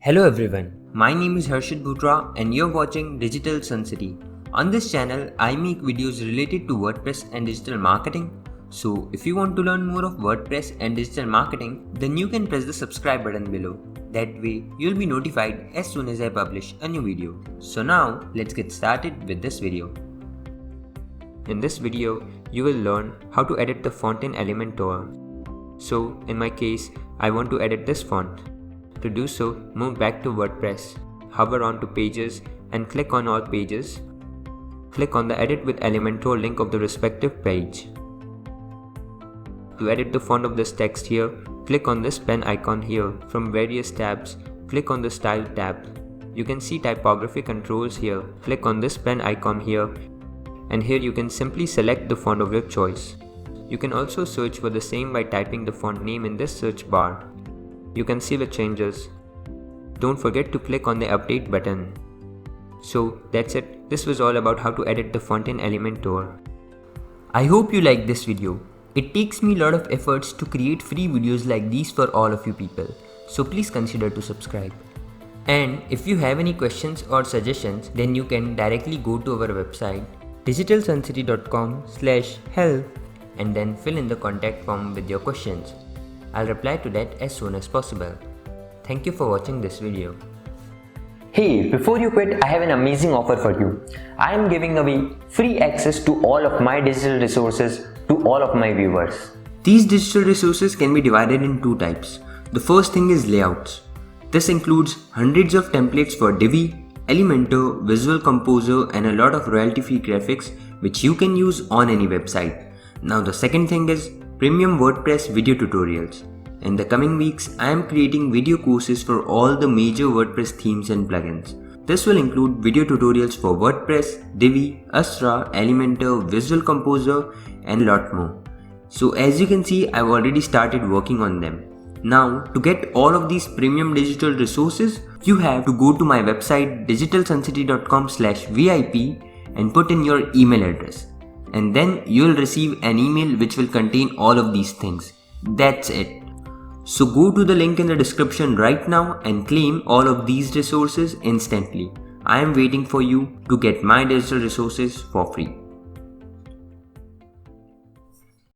Hello everyone, my name is Harshit Bhutra and you're watching Digital Sun City. On this channel, I make videos related to WordPress and digital marketing. So if you want to learn more of WordPress and digital marketing, then you can press the subscribe button below. That way, you'll be notified as soon as I publish a new video. So now, let's get started with this video. In this video, you will learn how to edit the font in Elementor. So in my case, I want to edit this font. To do so, move back to WordPress, hover onto Pages and click on All Pages. Click on the Edit with Elementor link of the respective page. To edit the font of this text here, click on this pen icon here. From various tabs, click on the Style tab. You can see typography controls here. Click on this pen icon here, and here you can simply select the font of your choice. You can also search for the same by typing the font name in this search bar. You can see the changes. Don't forget to click on the update button. So that's it. This was all about how to edit the font in Elementor. I hope you liked this video. It takes me a lot of efforts to create free videos like these for all of you people. So please consider to subscribe. And if you have any questions or suggestions, then you can directly go to our website digitalsuncity.com/help and then fill in the contact form with your questions. I'll reply to that as soon as possible. Thank you for watching this video. Hey, before you quit, I have an amazing offer for you. I am giving away free access to all of my digital resources to all of my viewers. These digital resources can be divided in two types. The first thing is layouts. This includes hundreds of templates for Divi, Elementor, Visual Composer and a lot of royalty-free graphics which you can use on any website. Now the second thing is premium WordPress video tutorials. In the coming weeks, I am creating video courses for all the major WordPress themes and plugins. This will include video tutorials for WordPress, Divi, Astra, Elementor, Visual Composer and a lot more. So as you can see, I've already started working on them. Now to get all of these premium digital resources, you have to go to my website digitalsuncity.com/VIP and put in your email address. And then you'll receive an email which will contain all of these things. That's it. So go to the link in the description right now and claim all of these resources instantly. I am waiting for you to get my digital resources for free.